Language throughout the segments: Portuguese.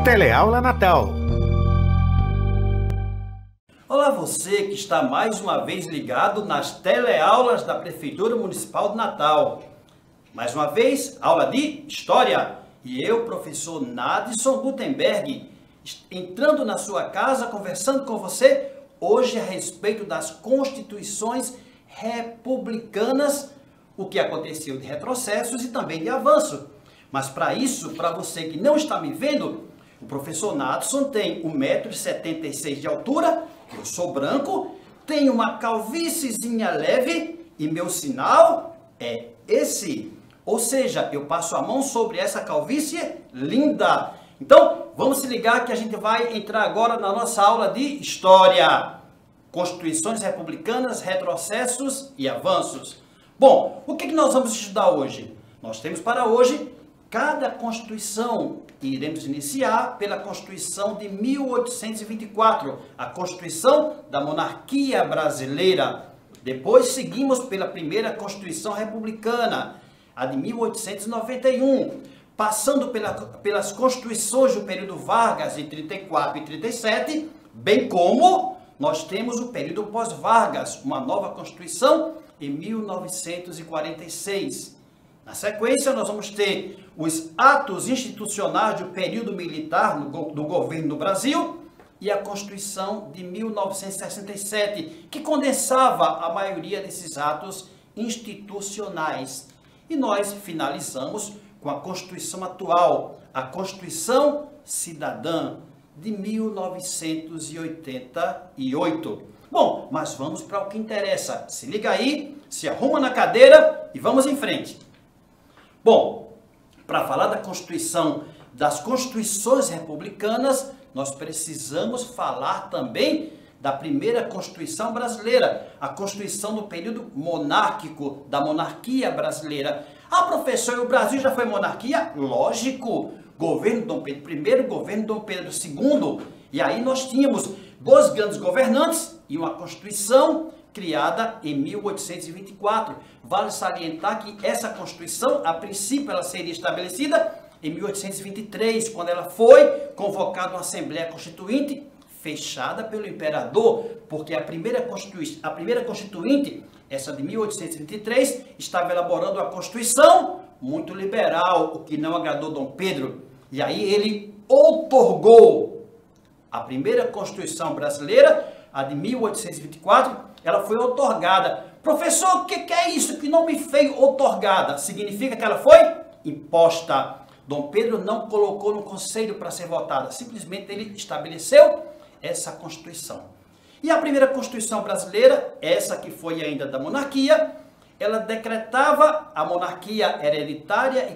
Teleaula Natal. Olá você que está mais uma vez ligado nas teleaulas da Prefeitura Municipal de Natal. Mais uma vez, aula de História. E eu, professor Nadson Gutenberg, entrando na sua casa, conversando com você, hoje a respeito das constituições republicanas, o que aconteceu de retrocessos e também de avanço. Mas para isso, para você que não está me vendo, o professor Nadson tem 1,76 m de altura, eu sou branco, tenho uma calvíciezinha leve e meu sinal é esse. Ou seja, eu passo a mão sobre essa calvície linda. Então, vamos se ligar que a gente vai entrar agora na nossa aula de História. Constituições republicanas, retrocessos e avanços. Bom, o que nós vamos estudar hoje? Nós temos para hoje cada Constituição. E iremos iniciar pela Constituição de 1824, a Constituição da Monarquia Brasileira. Depois seguimos pela primeira Constituição Republicana, a de 1891, passando pelas Constituições do período Vargas, de 34 e 37, bem como nós temos o período pós-Vargas, uma nova Constituição em 1946. Na sequência, nós vamos ter os atos institucionais do período militar do governo do Brasil e a Constituição de 1967, que condensava a maioria desses atos institucionais. E nós finalizamos com a Constituição atual, a Constituição Cidadã de 1988. Bom, mas vamos para o que interessa. Se liga aí, se arruma na cadeira e vamos em frente. Bom, para falar da Constituição, das Constituições republicanas, nós precisamos falar também da primeira Constituição brasileira, a Constituição do período monárquico, da monarquia brasileira. Ah, professor, e o Brasil já foi monarquia? Lógico, governo Dom Pedro I, governo Dom Pedro II, e aí nós tínhamos dois grandes governantes e uma Constituição criada em 1824. Vale salientar que essa Constituição, a princípio, ela seria estabelecida em 1823, quando ela foi convocada uma Assembleia Constituinte, fechada pelo Imperador, porque a primeira Constituinte, essa de 1823, estava elaborando uma Constituição muito liberal, o que não agradou Dom Pedro. E aí ele outorgou a primeira Constituição brasileira, a de 1824, ela foi outorgada. Professor, o que é isso? Que nome feio, outorgada? Significa que ela foi imposta. Dom Pedro não colocou no conselho para ser votada. Simplesmente ele estabeleceu essa Constituição. E a primeira Constituição brasileira, essa que foi ainda da monarquia, ela decretava a monarquia hereditária e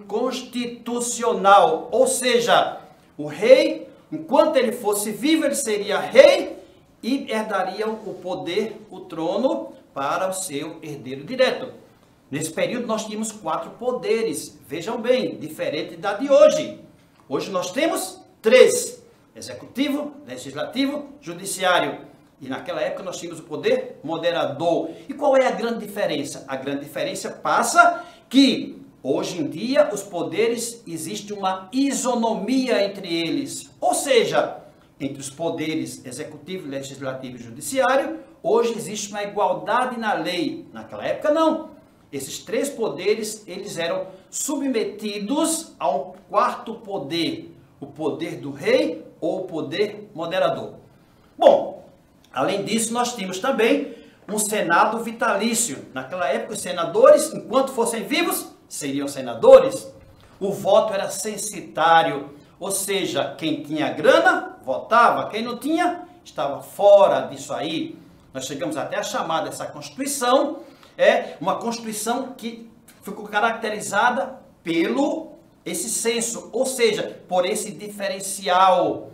constitucional. Ou seja, o rei, enquanto ele fosse vivo, ele seria rei e herdaria o poder, o trono, para o seu herdeiro direto. Nesse período nós tínhamos 4 poderes, vejam bem, diferente da de hoje. Hoje nós temos 3, executivo, legislativo, judiciário. E naquela época nós tínhamos o poder moderador. E qual é a grande diferença? A grande diferença passa que hoje em dia os poderes, existe uma isonomia entre eles. Ou seja, entre os poderes executivo, legislativo e judiciário, hoje existe uma igualdade na lei. Naquela época não. Esses 3 poderes, eles eram submetidos ao 4º poder, o poder do rei ou o poder moderador. Bom, além disso, nós tínhamos também um Senado vitalício. Naquela época, os senadores, enquanto fossem vivos, seriam senadores. O voto era censitário, ou seja, quem tinha grana, votava. Quem não tinha, estava fora disso aí. Nós chegamos até a chamar dessa Constituição, uma Constituição que ficou caracterizada pelo esse censo, ou seja, por esse diferencial,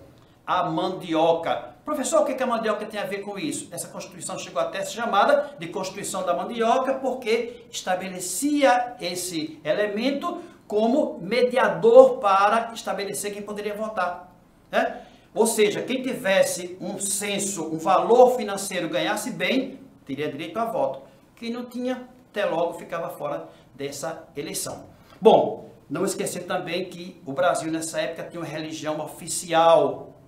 a mandioca. Professor, o que a mandioca tem a ver com isso? Essa Constituição chegou até a ser chamada de Constituição da Mandioca, porque estabelecia esse elemento como mediador para estabelecer quem poderia votar. Ou seja, quem tivesse um censo, um valor financeiro, ganhasse bem, teria direito a voto. Quem não tinha, até logo ficava fora dessa eleição. Bom, Não esquecer também que o Brasil nessa época tinha uma religião oficial.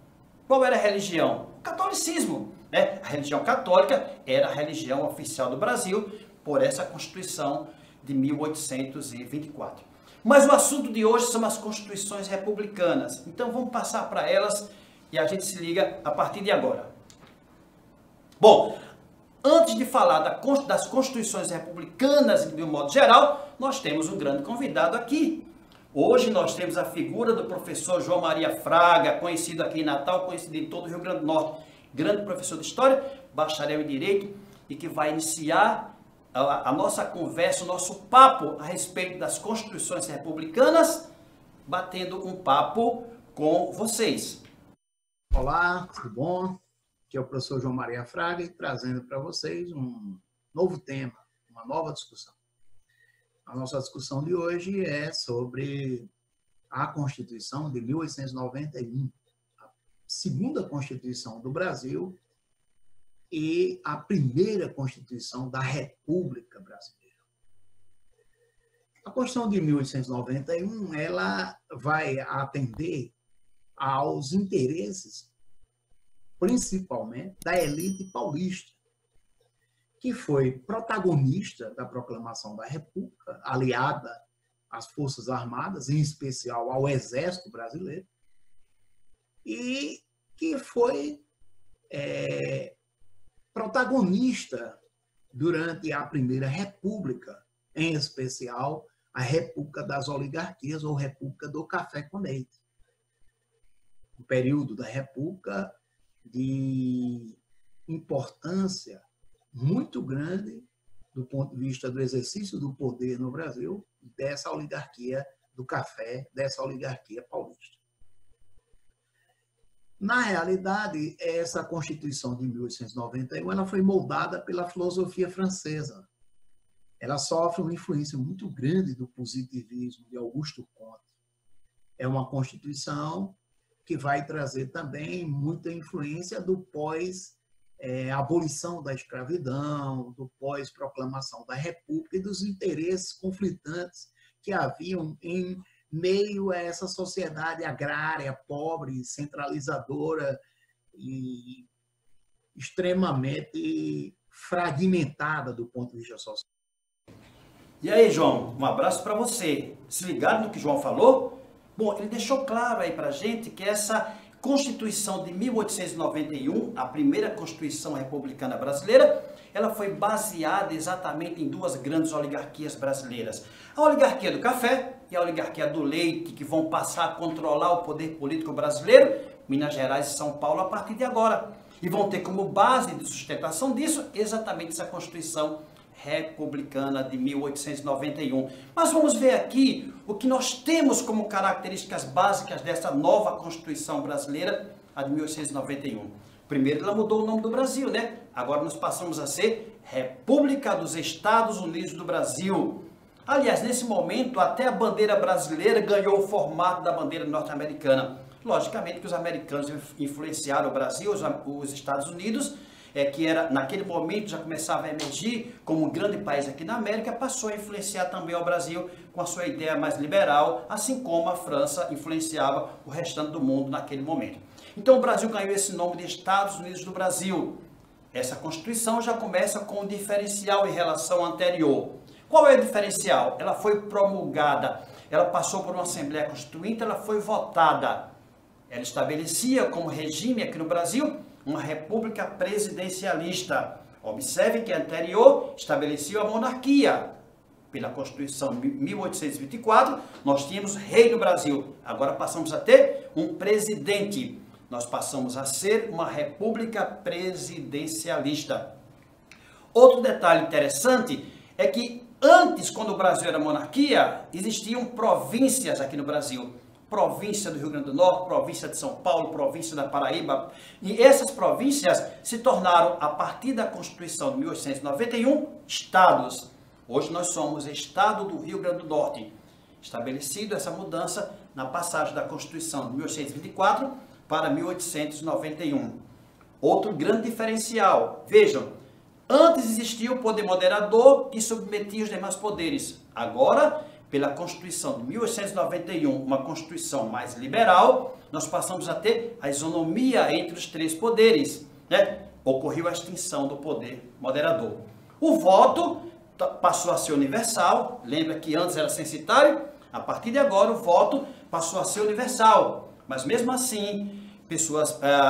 Qual era a religião? O catolicismo, né? A religião católica era a religião oficial do Brasil por essa Constituição de 1824. Mas o assunto de hoje são as constituições republicanas. Então vamos passar para elas e a gente se liga a partir de agora. Bom, antes de falar das constituições republicanas de um modo geral, nós temos um grande convidado aqui. Hoje nós temos a figura do professor João Maria Fraga, conhecido aqui em Natal, conhecido em todo o Rio Grande do Norte, grande professor de História, bacharel em Direito, e que vai iniciar a nossa conversa, o nosso papo a respeito das constituições republicanas, batendo um papo com vocês. Olá, tudo bom? Aqui é o professor João Maria Fraga, trazendo para vocês um novo tema, uma nova discussão. A nossa discussão de hoje é sobre a Constituição de 1891, a segunda Constituição do Brasil e a primeira Constituição da República Brasileira. A Constituição de 1891, ela vai atender aos interesses, principalmente, da elite paulista, que foi protagonista da proclamação da República, aliada às Forças Armadas, em especial ao Exército Brasileiro, e que foi protagonista durante a Primeira República, em especial a República das Oligarquias ou República do Café com Leite. Um período da República de importância muito grande do ponto de vista do exercício do poder no Brasil, dessa oligarquia do café, dessa oligarquia paulista. Na realidade, essa Constituição de 1891 ela foi moldada pela filosofia francesa. Ela sofre uma influência muito grande do positivismo de Auguste Comte. É uma Constituição que vai trazer também muita influência do abolição da escravidão, do pós-proclamação da República e dos interesses conflitantes que haviam em meio a essa sociedade agrária, pobre, centralizadora e extremamente fragmentada do ponto de vista social. E aí, João, um abraço para você. Se ligaram no que o João falou? Bom, ele deixou claro aí para a gente que essa Constituição de 1891, a primeira Constituição republicana brasileira, ela foi baseada exatamente em duas grandes oligarquias brasileiras. A oligarquia do café e a oligarquia do leite, que vão passar a controlar o poder político brasileiro, Minas Gerais e São Paulo, a partir de agora. E vão ter como base de sustentação disso exatamente essa Constituição republicana de 1891. Mas vamos ver aqui o que nós temos como características básicas dessa nova Constituição brasileira, a de 1891. Primeiro, ela mudou o nome do Brasil, né? Agora nós passamos a ser República dos Estados Unidos do Brasil. Aliás, nesse momento, até a bandeira brasileira ganhou o formato da bandeira norte-americana. Logicamente que os americanos influenciaram o Brasil, os Estados Unidos, que era, naquele momento já começava a emergir como um grande país aqui na América, passou a influenciar também o Brasil com a sua ideia mais liberal, assim como a França influenciava o restante do mundo naquele momento. Então o Brasil ganhou esse nome de Estados Unidos do Brasil. Essa Constituição já começa com um diferencial em relação ao anterior. Qual é o diferencial? Ela foi promulgada, ela passou por uma Assembleia Constituinte, ela foi votada. Ela estabelecia como regime aqui no Brasil uma república presidencialista. Observe que a anterior estabelecia a monarquia. Pela Constituição de 1824, nós tínhamos rei no Brasil. Agora passamos a ter um presidente. Nós passamos a ser uma república presidencialista. Outro detalhe interessante é que antes, quando o Brasil era monarquia, existiam províncias aqui no Brasil. Província do Rio Grande do Norte, província de São Paulo, província da Paraíba. E essas províncias se tornaram, a partir da Constituição de 1891, estados. Hoje nós somos Estado do Rio Grande do Norte. Estabelecido essa mudança na passagem da Constituição de 1824 para 1891. Outro grande diferencial. Vejam, antes existia o poder moderador que submetia os demais poderes. Agora, pela Constituição de 1891, uma Constituição mais liberal, nós passamos a ter a isonomia entre os três poderes, né? Ocorreu a extinção do poder moderador. O voto passou a ser universal, lembra que antes era censitário? A partir de agora o voto passou a ser universal, mas mesmo assim,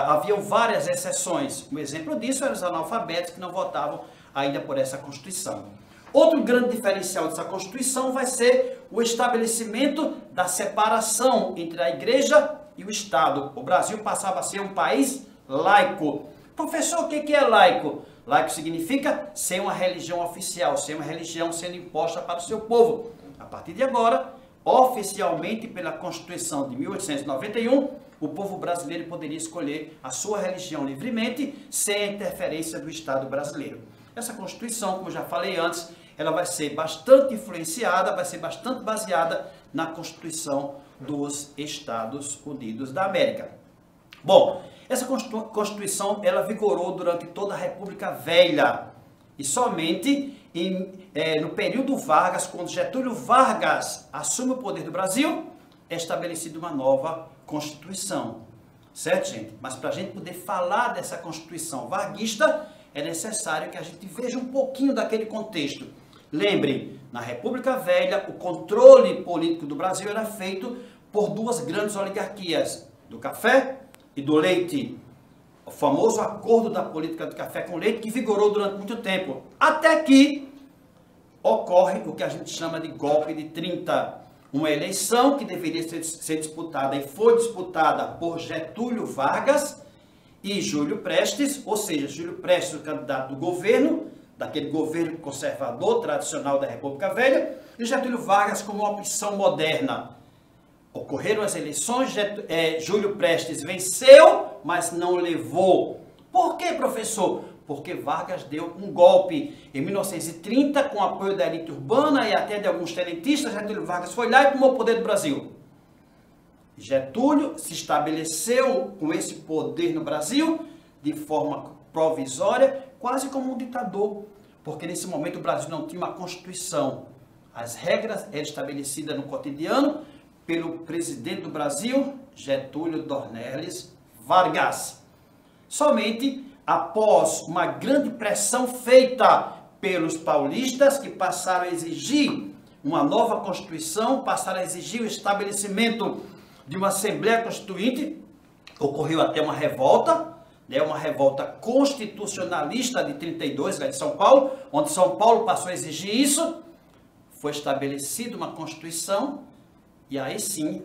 haviam várias exceções. Um exemplo disso eram os analfabetos que não votavam ainda por essa Constituição. Outro grande diferencial dessa Constituição vai ser o estabelecimento da separação entre a Igreja e o Estado. O Brasil passava a ser um país laico. Professor, o que é laico? Laico significa ser uma religião oficial, ser uma religião sendo imposta para o seu povo. A partir de agora, oficialmente pela Constituição de 1891, o povo brasileiro poderia escolher a sua religião livremente, sem a interferência do Estado brasileiro. Essa Constituição, como já falei antes, ela vai ser bastante influenciada, vai ser bastante baseada na Constituição dos Estados Unidos da América. Bom, essa Constituição, ela vigorou durante toda a República Velha e somente no período Vargas, quando Getúlio Vargas assume o poder do Brasil, é estabelecida uma nova Constituição. Certo, gente? Mas para a gente poder falar dessa Constituição varguista, é necessário que a gente veja um pouquinho daquele contexto. Lembre, na República Velha, o controle político do Brasil era feito por duas grandes oligarquias, do café e do leite. O famoso acordo da política do café com leite, que vigorou durante muito tempo, até que ocorre o que a gente chama de golpe de 30. Uma eleição que deveria ser disputada e foi disputada por Getúlio Vargas e Júlio Prestes, ou seja, Júlio Prestes, o candidato do governo, daquele governo conservador tradicional da República Velha, e Getúlio Vargas como uma opção moderna. Ocorreram as eleições, Júlio Prestes venceu, mas não levou. Por quê, professor? Porque Vargas deu um golpe em 1930, com apoio da elite urbana e até de alguns tenentistas. Getúlio Vargas foi lá e tomou o poder do Brasil. Getúlio se estabeleceu com esse poder no Brasil de forma provisória, quase como um ditador, porque nesse momento o Brasil não tinha uma Constituição. As regras eram estabelecidas no cotidiano pelo presidente do Brasil, Getúlio Dornelles Vargas. Somente após uma grande pressão feita pelos paulistas, que passaram a exigir uma nova Constituição, passaram a exigir o estabelecimento de uma Assembleia Constituinte, ocorreu até uma revolta constitucionalista de 32, lá de São Paulo, onde São Paulo passou a exigir isso, foi estabelecida uma Constituição, e aí sim,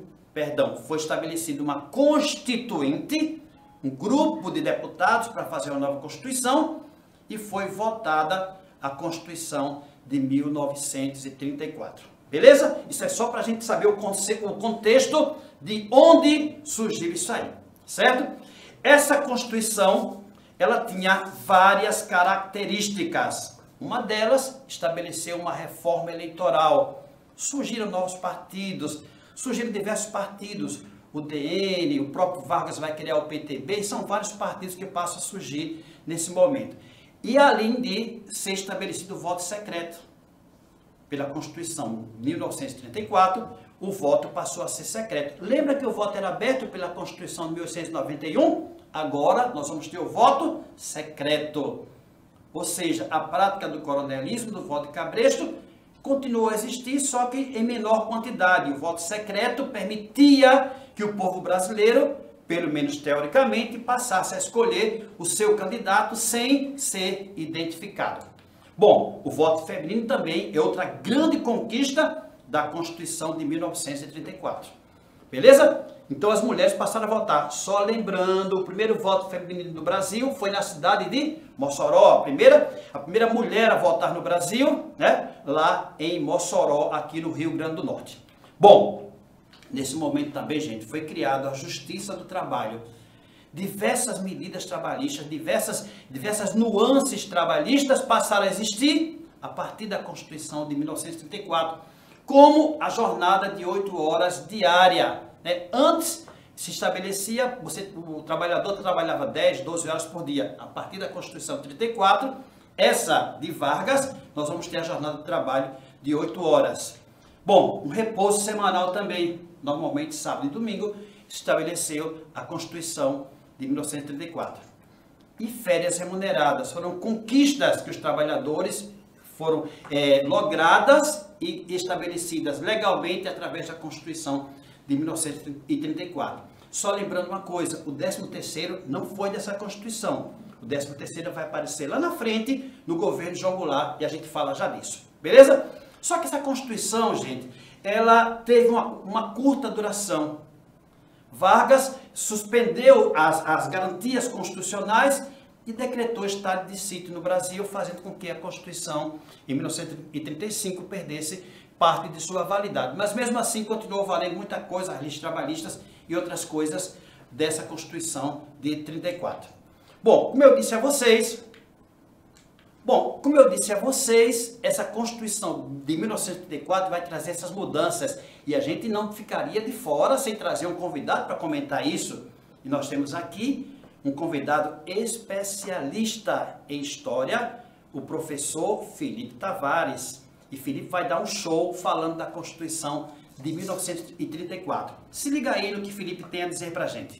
foi estabelecida uma Constituinte, um grupo de deputados para fazer uma nova Constituição, e foi votada a Constituição de 1934. Beleza? Isso é só para a gente saber o contexto de onde surgiu isso aí, certo? Essa Constituição, ela tinha várias características. Uma delas, estabeleceu uma reforma eleitoral. Surgiram novos partidos, surgiram diversos partidos. O DN, o próprio Vargas vai criar o PTB, são vários partidos que passam a surgir nesse momento. E além de ser estabelecido o voto secreto. Pela Constituição de 1934, o voto passou a ser secreto. Lembra que o voto era aberto pela Constituição de 1891? Agora nós vamos ter o voto secreto. Ou seja, a prática do coronelismo, do voto de cabresto, continuou a existir, só que em menor quantidade. O voto secreto permitia que o povo brasileiro, pelo menos teoricamente, passasse a escolher o seu candidato sem ser identificado. Bom, o voto feminino também é outra grande conquista da Constituição de 1934. Beleza? Então as mulheres passaram a votar. Só lembrando, o primeiro voto feminino do Brasil foi na cidade de Mossoró. A primeira mulher a votar no Brasil, né? Lá em Mossoró, aqui no Rio Grande do Norte. Bom, nesse momento também, gente, foi criada a Justiça do Trabalho. Diversas medidas trabalhistas, diversas nuances trabalhistas passaram a existir a partir da Constituição de 1934, como a jornada de 8 horas diária. Né? Antes se estabelecia, o trabalhador trabalhava 10, 12 horas por dia. A partir da Constituição de 34, essa de Vargas, nós vamos ter a jornada de trabalho de 8 horas. Bom, um repouso semanal também, normalmente sábado e domingo, estabeleceu a Constituição de 1934. E férias remuneradas foram conquistas que os trabalhadores foram logradas e estabelecidas legalmente através da Constituição de 1934. Só lembrando uma coisa, o 13º não foi dessa Constituição. O 13º vai aparecer lá na frente, no governo João Goulart, e a gente fala já disso. Beleza? Só que essa Constituição, gente, ela teve uma curta duração. Vargas suspendeu as garantias constitucionais e decretou estado de sítio no Brasil, fazendo com que a Constituição, em 1935, perdesse parte de sua validade. Mas mesmo assim, continuou valendo muita coisa, as leis trabalhistas e outras coisas dessa Constituição de 34. Bom, como eu disse a vocês, essa Constituição de 1934 vai trazer essas mudanças e a gente não ficaria de fora sem trazer um convidado para comentar isso. E nós temos aqui um convidado especialista em história, o professor Felipe Tavares. E Felipe vai dar um show falando da Constituição de 1934. Se liga aí no que Felipe tem a dizer para a gente.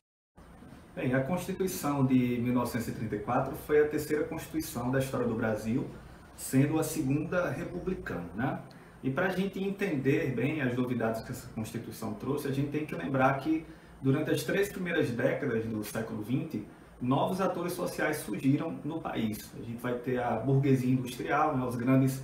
Bem, a Constituição de 1934 foi a terceira Constituição da história do Brasil, sendo a segunda republicana, né? E para a gente entender bem as novidades que essa Constituição trouxe, a gente tem que lembrar que durante as 3 primeiras décadas do século XX, novos atores sociais surgiram no país. A gente vai ter a burguesia industrial, né, os grandes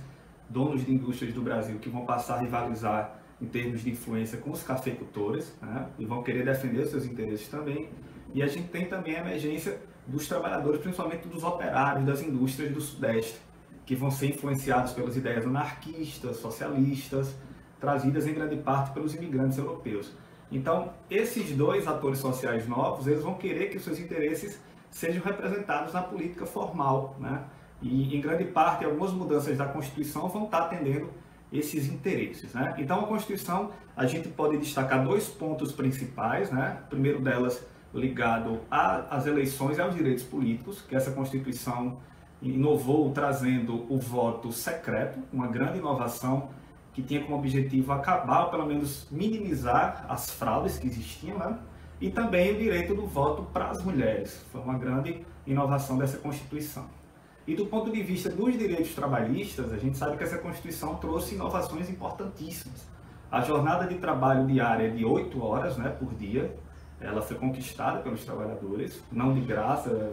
donos de indústrias do Brasil que vão passar a rivalizar em termos de influência com os cafeicultores, né, e vão querer defender os seus interesses também. E a gente tem também a emergência dos trabalhadores, principalmente dos operários das indústrias do Sudeste, que vão ser influenciados pelas ideias anarquistas, socialistas, trazidas em grande parte pelos imigrantes europeus. Então, esses dois atores sociais novos, eles vão querer que os seus interesses sejam representados na política formal, né? E, em grande parte, algumas mudanças da Constituição vão estar atendendo esses interesses, né? Então, a Constituição, a gente pode destacar 2 pontos principais, né? O primeiro delas ligado às eleições e aos direitos políticos, que essa Constituição inovou trazendo o voto secreto, uma grande inovação que tinha como objetivo acabar, ou pelo menos minimizar as fraudes que existiam, né? E também o direito do voto para as mulheres. Foi uma grande inovação dessa Constituição. E do ponto de vista dos direitos trabalhistas, a gente sabe que essa Constituição trouxe inovações importantíssimas. A jornada de trabalho diária de 8 horas, né, por dia, ela foi conquistada pelos trabalhadores, não de graça,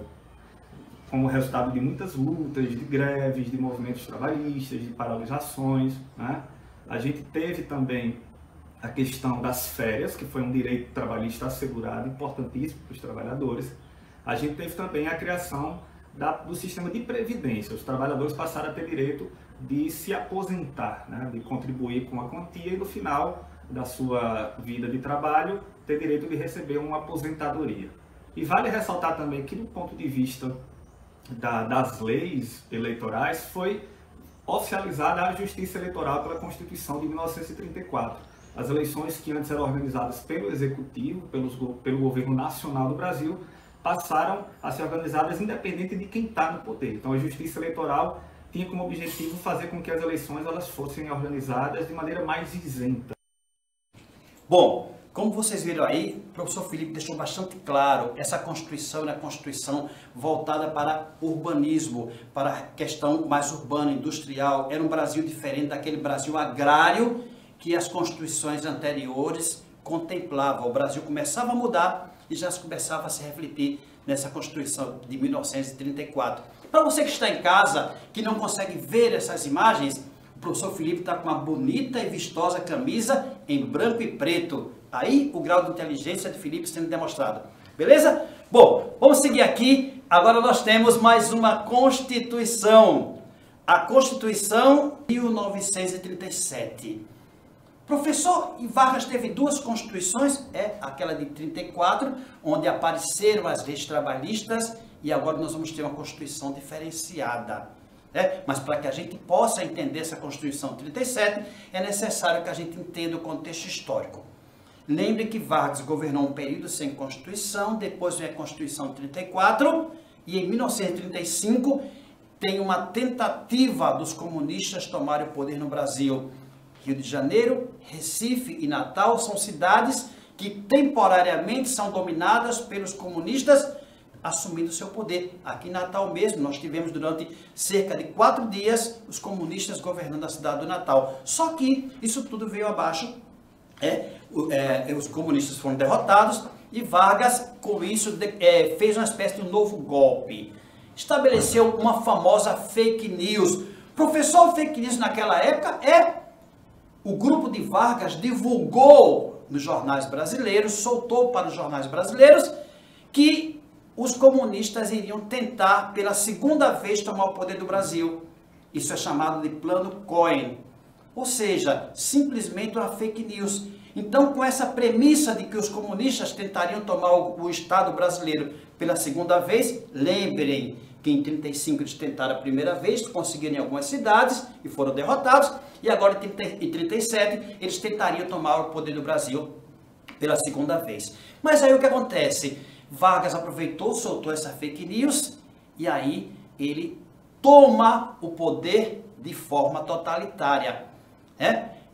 como resultado de muitas lutas, de greves, de movimentos trabalhistas, de paralisações, né? A gente teve também a questão das férias, que foi um direito trabalhista assegurado, importantíssimo para os trabalhadores. A gente teve também a criação do sistema de previdência. Os trabalhadores passaram a ter direito de se aposentar, né? De contribuir com a quantia e no final da sua vida de trabalho ter direito de receber uma aposentadoria. E vale ressaltar também que, do ponto de vista das leis eleitorais, foi oficializada a Justiça Eleitoral pela Constituição de 1934. As eleições que antes eram organizadas pelo Executivo, pelo Governo Nacional do Brasil, passaram a ser organizadas independente de quem está no poder. Então, a Justiça Eleitoral tinha como objetivo fazer com que as eleições elas fossem organizadas de maneira mais isenta. Bom, como vocês viram aí, o professor Felipe deixou bastante claro, essa Constituição é uma Constituição voltada para urbanismo, para a questão mais urbana, industrial. Era um Brasil diferente daquele Brasil agrário que as constituições anteriores contemplavam. O Brasil começava a mudar e já começava a se refletir nessa Constituição de 1934. Para você que está em casa, que não consegue ver essas imagens, o professor Felipe está com uma bonita e vistosa camisa em branco e preto. Aí o grau de inteligência de Felipe sendo demonstrado. Beleza? Bom, vamos seguir aqui. Agora nós temos mais uma Constituição. A Constituição de 1937. Professor, Vargas teve 2 constituições, aquela de 34, onde apareceram as leis trabalhistas, e agora nós vamos ter uma Constituição diferenciada. Mas para que a gente possa entender essa Constituição 37, é necessário que a gente entenda o contexto histórico. Lembre que Vargas governou um período sem Constituição, depois vem a Constituição 34, e em 1935 tem uma tentativa dos comunistas tomarem o poder no Brasil. Rio de Janeiro, Recife e Natal são cidades que temporariamente são dominadas pelos comunistas, assumindo seu poder. Aqui em Natal mesmo, nós tivemos durante cerca de 4 dias os comunistas governando a cidade do Natal. Só que isso tudo veio abaixo, os comunistas foram derrotados e Vargas, com isso, fez uma espécie de um novo golpe. Estabeleceu uma famosa fake news. Professor, fake news naquela época o grupo de Vargas divulgou nos jornais brasileiros, soltou para os jornais brasileiros que os comunistas iriam tentar pela segunda vez tomar o poder do Brasil. Isso é chamado de Plano Cohen. Ou seja, simplesmente uma fake news. Então, com essa premissa de que os comunistas tentariam tomar o Estado brasileiro pela segunda vez, lembrem que em 35 eles tentaram a primeira vez, conseguiram em algumas cidades e foram derrotados, e agora em 37 eles tentariam tomar o poder do Brasil pela segunda vez. Mas aí o que acontece? Vargas aproveitou, soltou essa fake news, e aí ele toma o poder de forma totalitária.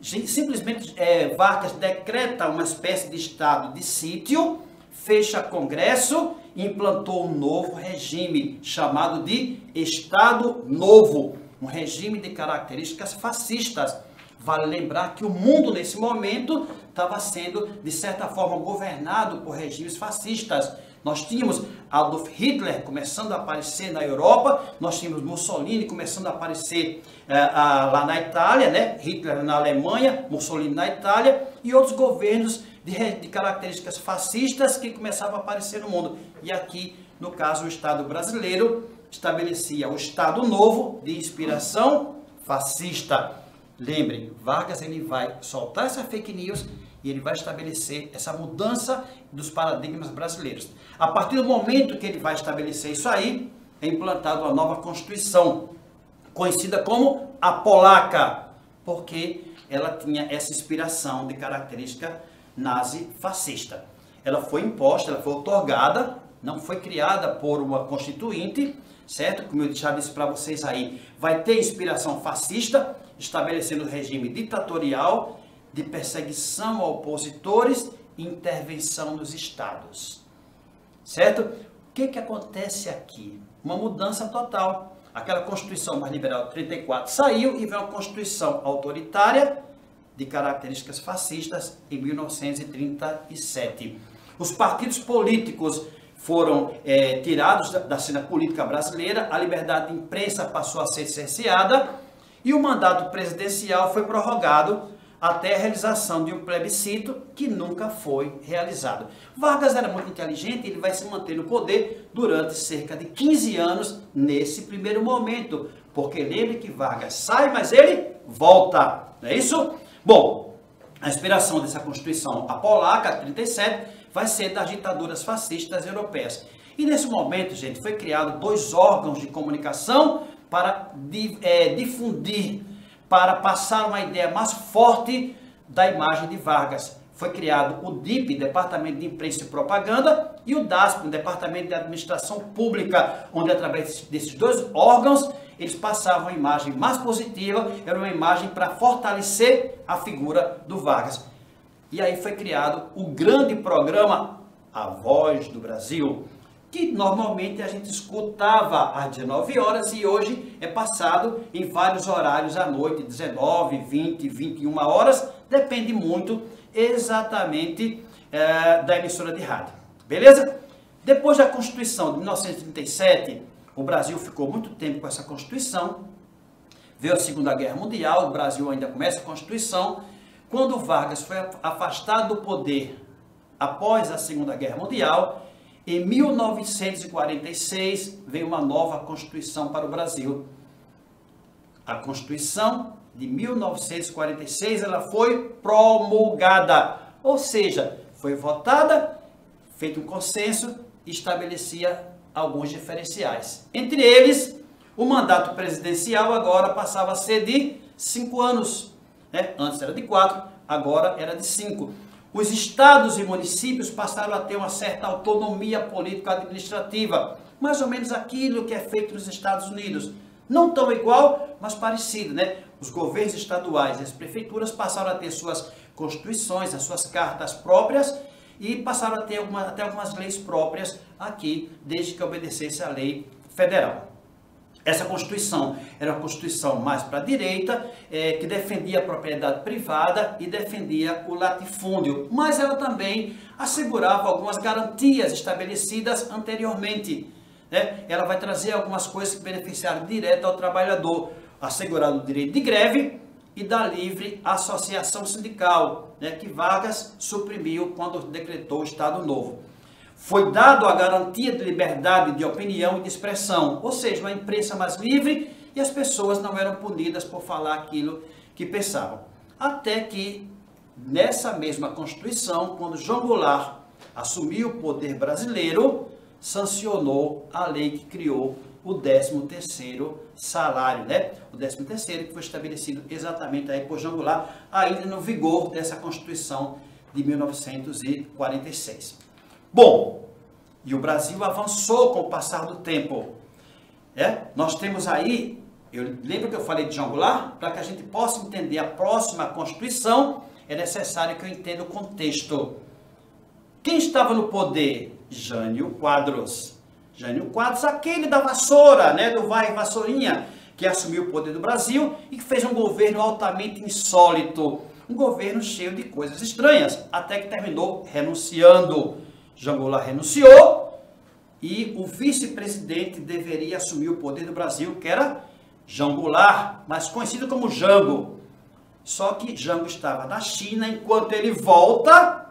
Simplesmente Vargas decreta uma espécie de estado de sítio, fecha Congresso e implantou um novo regime chamado de Estado Novo, um regime de características fascistas. Vale lembrar que o mundo nesse momento estava sendo, de certa forma, governado por regimes fascistas. Nós tínhamos Adolf Hitler começando a aparecer na Europa, nós tínhamos Mussolini começando a aparecer lá na Itália, né? Hitler na Alemanha, Mussolini na Itália, e outros governos de características fascistas que começavam a aparecer no mundo. E aqui, no caso, o Estado brasileiro estabelecia o Estado Novo de inspiração fascista. Lembrem, Vargas ele vai soltar essa fake news e ele vai estabelecer essa mudança dos paradigmas brasileiros. A partir do momento que ele vai estabelecer isso aí, é implantada uma nova Constituição, conhecida como a Polaca, porque ela tinha essa inspiração de característica nazi-fascista. Ela foi imposta, ela foi outorgada, não foi criada por uma constituinte, certo? Como eu já disse para vocês aí, vai ter inspiração fascista, estabelecendo o regime ditatorial de perseguição a opositores e intervenção nos estados. Certo? O que acontece aqui? Uma mudança total. Aquela Constituição mais liberal de 34 saiu e veio uma Constituição autoritária de características fascistas em 1937. Os partidos políticos foram tirados da cena política brasileira, a liberdade de imprensa passou a ser cerceada e o mandato presidencial foi prorrogado até a realização de um plebiscito que nunca foi realizado. Vargas era muito inteligente, ele vai se manter no poder durante cerca de 15 anos nesse primeiro momento, porque lembre que Vargas sai, mas ele volta, não é isso? Bom, a inspiração dessa Constituição, a Polaca, a 37, vai ser das ditaduras fascistas europeias. E nesse momento, gente, foi criado 2 órgãos de comunicação para difundir, para passar uma ideia mais forte da imagem de Vargas. Foi criado o DIP, Departamento de Imprensa e Propaganda, e o DASP, Departamento de Administração Pública, onde através desses 2 órgãos, eles passavam a imagem mais positiva, era uma imagem para fortalecer a figura do Vargas. E aí foi criado o grande programa A Voz do Brasil, que normalmente a gente escutava às 19 horas e hoje é passado em vários horários à noite, 19, 20, 21 horas, depende muito exatamente da emissora de rádio. Beleza? Depois da Constituição de 1937, o Brasil ficou muito tempo com essa Constituição, veio a Segunda Guerra Mundial, o Brasil ainda começa a Constituição. Quando Vargas foi afastado do poder após a Segunda Guerra Mundial, em 1946 veio uma nova Constituição para o Brasil. A Constituição de 1946 ela foi promulgada, ou seja, foi votada, feito um consenso e estabelecia alguns diferenciais. Entre eles, o mandato presidencial agora passava a ser de 5 anos. Antes era de 4, agora era de 5. Os estados e municípios passaram a ter uma certa autonomia político-administrativa, mais ou menos aquilo que é feito nos Estados Unidos. Não tão igual, mas parecido, né? os governos estaduais e as prefeituras passaram a ter suas constituições, as suas cartas próprias e passaram a ter até algumas leis próprias aqui, desde que obedecesse à lei federal. Essa Constituição era uma Constituição mais para a direita, que defendia a propriedade privada e defendia o latifúndio, mas ela também assegurava algumas garantias estabelecidas anteriormente. Ela vai trazer algumas coisas que beneficiaram direto ao trabalhador, assegurando o direito de greve e da livre associação sindical, que Vargas suprimiu quando decretou o Estado Novo. Foi dado a garantia de liberdade de opinião e de expressão, ou seja, uma imprensa mais livre e as pessoas não eram punidas por falar aquilo que pensavam. Até que, nessa mesma Constituição, quando João Goulart assumiu o poder brasileiro, sancionou a lei que criou o 13º salário, O 13º que foi estabelecido exatamente aí por João Goulart, ainda no vigor dessa Constituição de 1946. Bom, e o Brasil avançou com o passar do tempo. Nós temos aí, lembra que eu falei de João Goulart? Para que a gente possa entender a próxima Constituição, é necessário que eu entenda o contexto. Quem estava no poder? Jânio Quadros. Jânio Quadros, aquele da vassoura, do vai vassourinha, que assumiu o poder do Brasil e que fez um governo altamente insólito. Um governo cheio de coisas estranhas, até que terminou renunciando. João Goulart renunciou e o vice-presidente deveria assumir o poder do Brasil, que era João Goulart, mais conhecido como Jango. Só que Jango estava na China, enquanto ele volta,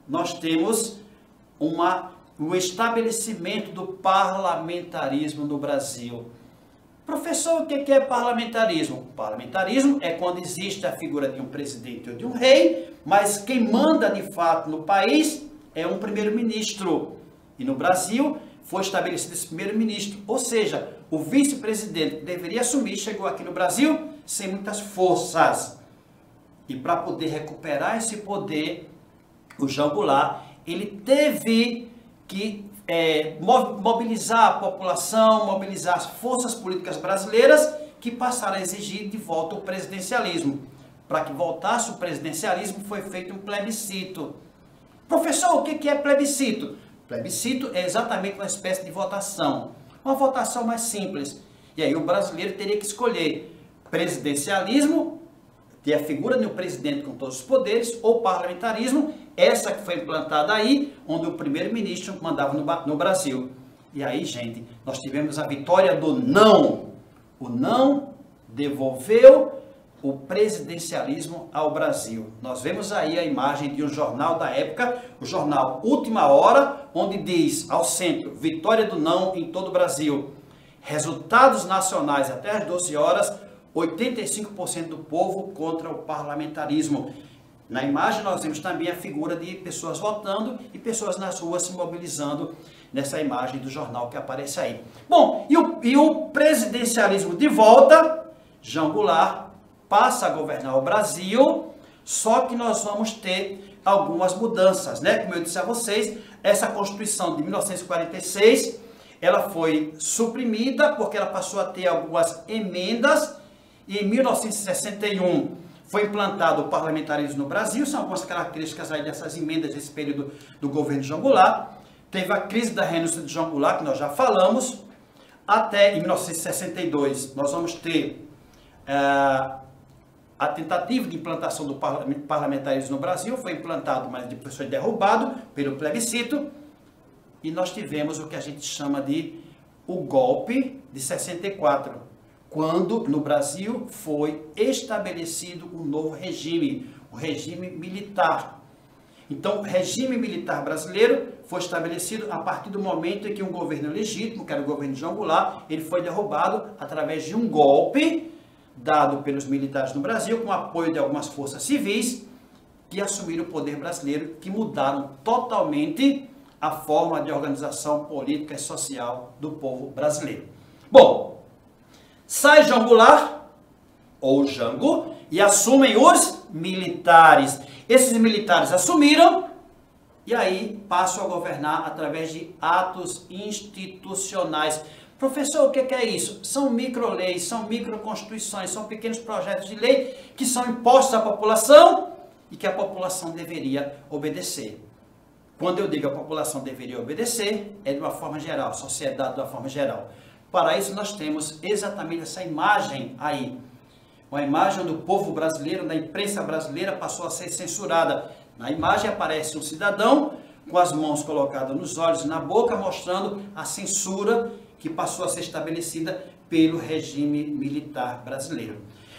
nós temos o estabelecimento do parlamentarismo no Brasil. Professor, o que é parlamentarismo? Parlamentarismo é quando existe a figura de um presidente ou de um rei, mas quem manda de fato no país é um primeiro-ministro. E no Brasil foi estabelecido esse primeiro-ministro. Ou seja, o vice-presidente que deveria assumir chegou aqui no Brasil sem muitas forças. E para poder recuperar esse poder, o João Goulart, ele teve que mobilizar a população, mobilizar as forças políticas brasileiras que passaram a exigir de volta o presidencialismo. Para que voltasse o presidencialismo foi feito um plebiscito. Professor, o que é plebiscito? Plebiscito é exatamente uma espécie de votação. Uma votação mais simples. E aí o brasileiro teria que escolher presidencialismo, ter a figura de um presidente com todos os poderes, ou parlamentarismo, essa que foi implantada aí, onde o primeiro-ministro mandava no Brasil. E aí, gente, nós tivemos a vitória do não. O não devolveu o presidencialismo ao Brasil. Nós vemos aí a imagem de um jornal da época, o jornal Última Hora, onde diz ao centro, vitória do não em todo o Brasil. Resultados nacionais até às 12 horas, 85% do povo contra o parlamentarismo. Na imagem nós vemos também a figura de pessoas votando e pessoas nas ruas se mobilizando nessa imagem do jornal que aparece aí. Bom, e o presidencialismo de volta, João Goulart passa a governar o Brasil, só que nós vamos ter algumas mudanças, Como eu disse a vocês, essa Constituição de 1946, ela foi suprimida porque ela passou a ter algumas emendas e em 1961 foi implantado o parlamentarismo no Brasil, são algumas características aí dessas emendas desse período do governo de João Goulart. Teve a crise da renúncia de João Goulart, que nós já falamos, até em 1962 nós vamos ter a tentativa de implantação do parlamentarismo no Brasil, foi implantado, mas depois foi derrubado pelo plebiscito, e nós tivemos o que a gente chama de o golpe de 64, quando no Brasil foi estabelecido um novo regime, o regime militar. Então, o regime militar brasileiro foi estabelecido a partir do momento em que um governo legítimo, que era o governo de João Goulart, ele foi derrubado através de um golpe dado pelos militares no Brasil, com apoio de algumas forças civis, que assumiram o poder brasileiro, que mudaram totalmente a forma de organização política e social do povo brasileiro. Bom, sai João Goulart, ou Jango, e assumem os militares. Esses militares assumiram, e aí passam a governar através de atos institucionais. Professor, o que é isso? São microleis, são microconstituições, são pequenos projetos de lei que são impostos à população e que a população deveria obedecer. Quando eu digo a população deveria obedecer, é de uma forma geral, a sociedade de uma forma geral. Para isso nós temos exatamente essa imagem aí. Uma imagem do povo brasileiro, da imprensa brasileira, passou a ser censurada. Na imagem aparece um cidadão com as mãos colocadas nos olhos e na boca, mostrando a censura que passou a ser estabelecida pelo regime militar brasileiro.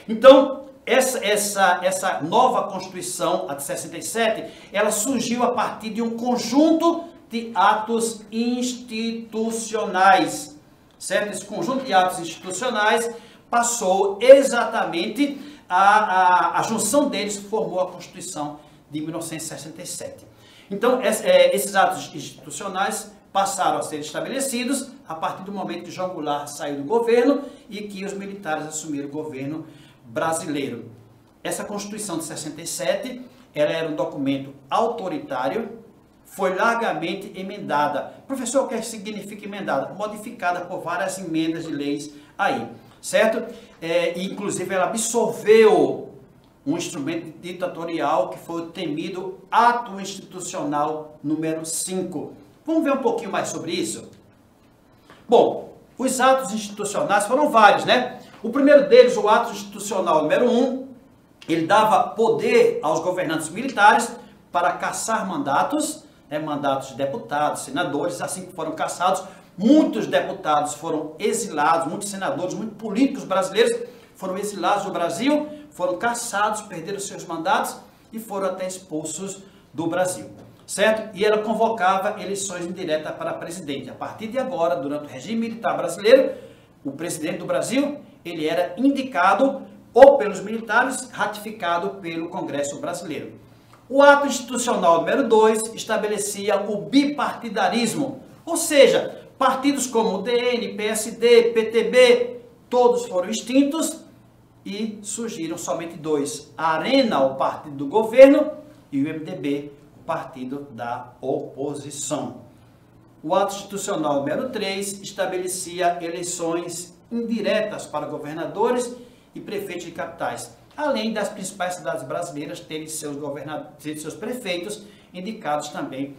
Então, essa nova Constituição, a de 67, ela surgiu a partir de um conjunto de atos institucionais, certo? Esse conjunto de atos institucionais passou exatamente, a junção deles formou a Constituição de 1967. Então, esses atos institucionais passaram a ser estabelecidos a partir do momento que João Goulart saiu do governo e que os militares assumiram o governo brasileiro. Essa Constituição de 67, ela era um documento autoritário, foi largamente emendada. Professor, o que significa emendada? Modificada por várias emendas de leis aí, certo? Inclusive, ela absorveu um instrumento ditatorial que foi o temido Ato Institucional número 5. Vamos ver um pouquinho mais sobre isso? Bom, os atos institucionais foram vários, né? O primeiro deles, o ato institucional número 1, ele dava poder aos governantes militares para cassar mandatos, né? Mandatos de deputados, senadores, assim que foram cassados, muitos deputados foram exilados, muitos senadores, muitos políticos brasileiros foram exilados do Brasil, foram cassados, perderam seus mandatos e foram até expulsos do Brasil. Certo? E ela convocava eleições indiretas para presidente. A partir de agora, durante o regime militar brasileiro, o presidente do Brasil, ele era indicado ou pelos militares, ratificado pelo Congresso brasileiro. O ato institucional número 2 estabelecia o bipartidarismo, ou seja, partidos como o DN, PSD, PTB, todos foram extintos e surgiram somente dois. A Arena, o partido do governo, e o MDB, partido da oposição. O ato institucional número 3 estabelecia eleições indiretas para governadores e prefeitos de capitais, além das principais cidades brasileiras terem seus prefeitos indicados também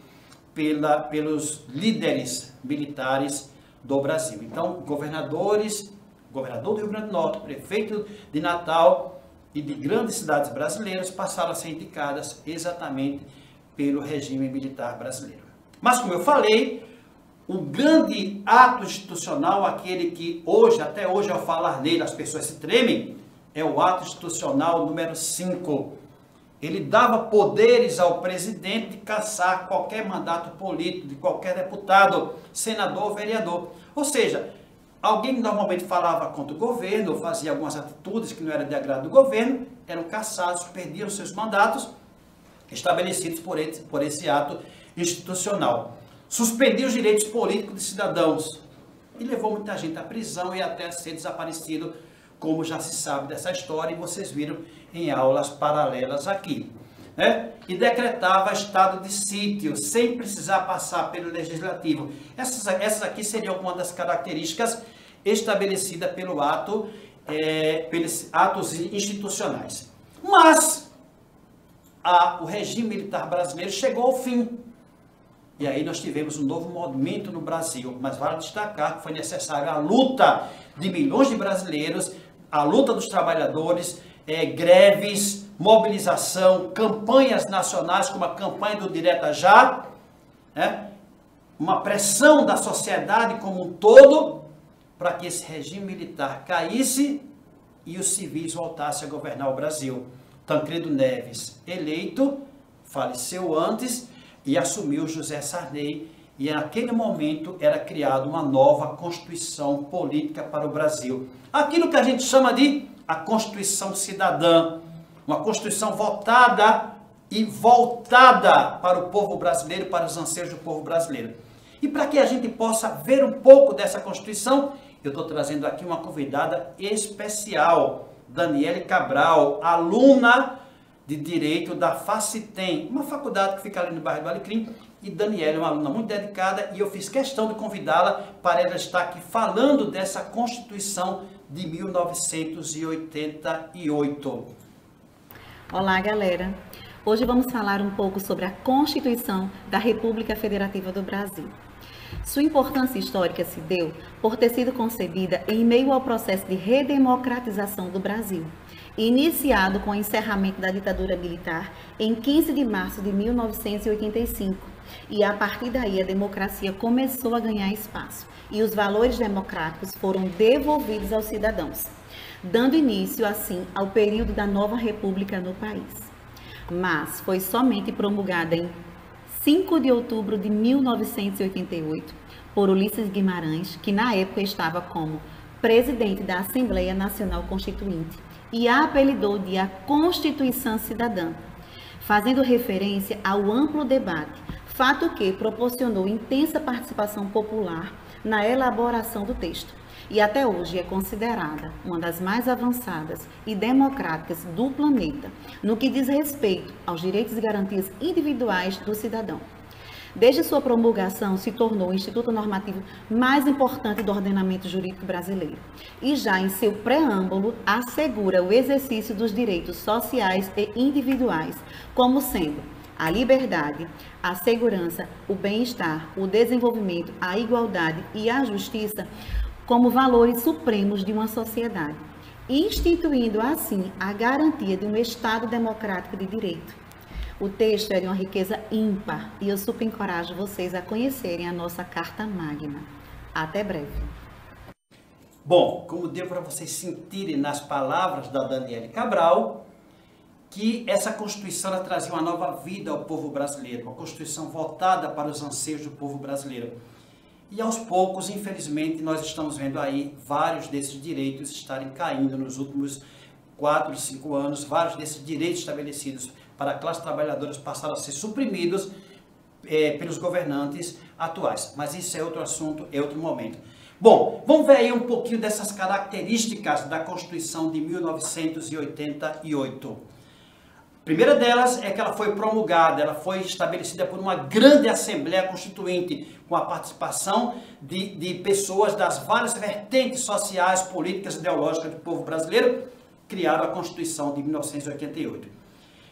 pelos líderes militares do Brasil. Então, governador do Rio Grande do Norte, prefeito de Natal e de grandes cidades brasileiras passaram a ser indicadas exatamente pelo regime militar brasileiro. Mas, como eu falei, o grande ato institucional, aquele que até hoje, ao falar nele, as pessoas se tremem, é o ato institucional número 5. Ele dava poderes ao presidente de cassar qualquer mandato político de qualquer deputado, senador ou vereador. Ou seja, alguém que normalmente falava contra o governo ou fazia algumas atitudes que não eram de agrado do governo, eram cassados, perdiam seus mandatos, estabelecidos por esse ato institucional. Suspendia os direitos políticos de cidadãos e levou muita gente à prisão e até a ser desaparecido, como já se sabe dessa história e vocês viram em aulas paralelas aqui. Né? E decretava estado de sítio, sem precisar passar pelo legislativo. Essas aqui seriam uma das características estabelecidas pelos atos institucionais. Mas o regime militar brasileiro chegou ao fim. E aí nós tivemos um novo movimento no Brasil. Mas vale destacar que foi necessária a luta de milhões de brasileiros, a luta dos trabalhadores, greves, mobilização, campanhas nacionais, como a campanha do Direta Já, né? Uma pressão da sociedade como um todo, para que esse regime militar caísse e os civis voltassem a governar o Brasil. Tancredo Neves, eleito, faleceu antes e assumiu José Sarney, e naquele momento era criada uma nova Constituição Política para o Brasil. Aquilo que a gente chama de a Constituição Cidadã, uma Constituição votada e voltada para o povo brasileiro, para os anseios do povo brasileiro. E para que a gente possa ver um pouco dessa Constituição, eu estou trazendo aqui uma convidada especial, Daniele Cabral, aluna de Direito da Faciten, uma faculdade que fica ali no bairro do Alecrim, E Daniela é uma aluna muito dedicada e eu fiz questão de convidá-la para ela estar aqui falando dessa Constituição de 1988. Olá, galera. Hoje vamos falar um pouco sobre a Constituição da República Federativa do Brasil. Sua importância histórica se deu por ter sido concebida em meio ao processo de redemocratização do Brasil, iniciado com o encerramento da ditadura militar em 15 de março de 1985. E a partir daí a democracia começou a ganhar espaço e os valores democráticos foram devolvidos aos cidadãos, dando início assim ao período da nova república no país. Mas foi somente promulgada em 5 de outubro de 1988 por Ulisses Guimarães, que na época estava como presidente da Assembleia Nacional Constituinte, e a apelidou de a Constituição Cidadã, fazendo referência ao amplo debate, fato que proporcionou intensa participação popular na elaboração do texto e até hoje é considerada uma das mais avançadas e democráticas do planeta no que diz respeito aos direitos e garantias individuais do cidadão. Desde sua promulgação, se tornou o instituto normativo mais importante do ordenamento jurídico brasileiro e já em seu preâmbulo assegura o exercício dos direitos sociais e individuais, como sendo a liberdade, a segurança, o bem-estar, o desenvolvimento, a igualdade e a justiça como valores supremos de uma sociedade, instituindo assim a garantia de um Estado democrático de direito. O texto é de uma riqueza ímpar e eu super encorajo vocês a conhecerem a nossa Carta Magna. Até breve. Bom, como deu para vocês sentirem nas palavras da Daniela Cabral, que essa Constituição ela trazia uma nova vida ao povo brasileiro, uma Constituição voltada para os anseios do povo brasileiro. E aos poucos, infelizmente, nós estamos vendo aí vários desses direitos estarem caindo nos últimos 4, 5 anos, vários desses direitos estabelecidos para a classe trabalhadora passaram a ser suprimidos pelos governantes atuais. Mas isso é outro assunto, é outro momento. Bom, vamos ver aí um pouquinho dessas características da Constituição de 1988. A primeira delas é que ela foi promulgada, ela foi estabelecida por uma grande Assembleia Constituinte, com a participação de pessoas das várias vertentes sociais, políticas e ideológicas do povo brasileiro, criaram a Constituição de 1988.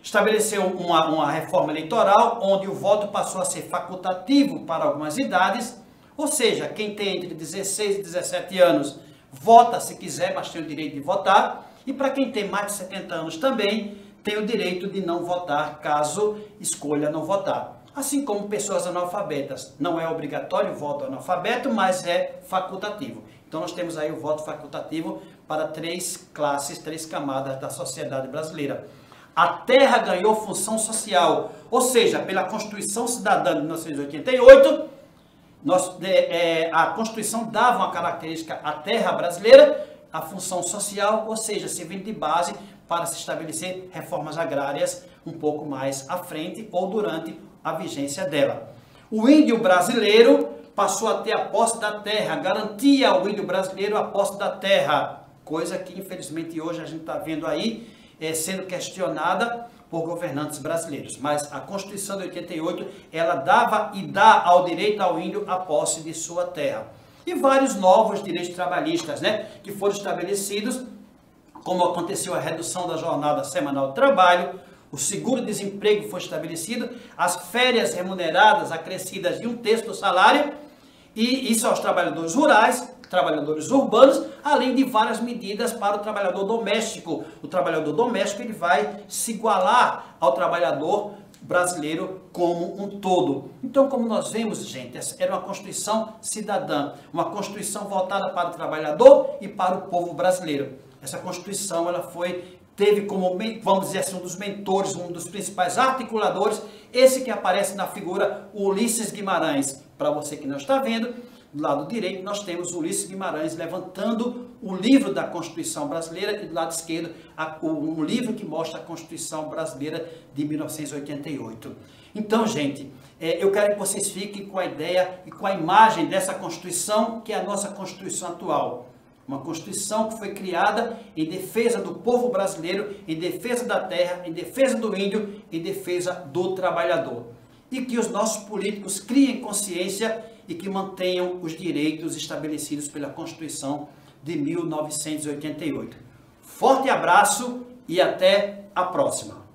Estabeleceu uma reforma eleitoral, onde o voto passou a ser facultativo para algumas idades, ou seja, quem tem entre 16 e 17 anos vota se quiser, mas tem o direito de votar, e para quem tem mais de 70 anos também tem o direito de não votar, caso escolha não votar. Assim como pessoas analfabetas. Não é obrigatório o voto analfabeto, mas é facultativo. Então nós temos aí o voto facultativo para 3 classes, 3 camadas da sociedade brasileira. A terra ganhou função social, ou seja, pela Constituição Cidadã de 1988, a Constituição dava uma característica à terra brasileira, a função social, ou seja, servindo de base para se estabelecer reformas agrárias um pouco mais à frente ou durante a vigência dela. O índio brasileiro passou a ter a posse da terra, garantia ao índio brasileiro a posse da terra, coisa que infelizmente hoje a gente está vendo aí sendo questionada por governantes brasileiros. Mas a Constituição de 88, ela dava e dá ao direito ao índio a posse de sua terra. E vários novos direitos trabalhistas, que foram estabelecidos, como aconteceu a redução da jornada semanal de trabalho, o seguro-desemprego foi estabelecido, as férias remuneradas acrescidas de 1/3 do salário, e isso aos trabalhadores rurais, trabalhadores urbanos, além de várias medidas para o trabalhador doméstico. O trabalhador doméstico ele vai se igualar ao trabalhador brasileiro como um todo. Então, como nós vemos, gente, era uma Constituição cidadã, uma Constituição voltada para o trabalhador e para o povo brasileiro. Essa Constituição ela teve como, vamos dizer assim, um dos mentores, um dos principais articuladores, esse que aparece na figura Ulisses Guimarães. Para você que não está vendo, do lado direito nós temos Ulisses Guimarães levantando o livro da Constituição Brasileira e do lado esquerdo um livro que mostra a Constituição Brasileira de 1988. Então, gente, eu quero que vocês fiquem com a ideia e com a imagem dessa Constituição, que é a nossa Constituição atual. Uma Constituição que foi criada em defesa do povo brasileiro, em defesa da terra, em defesa do índio, em defesa do trabalhador. e que os nossos políticos criem consciência e que mantenham os direitos estabelecidos pela Constituição de 1988. Forte abraço e até a próxima!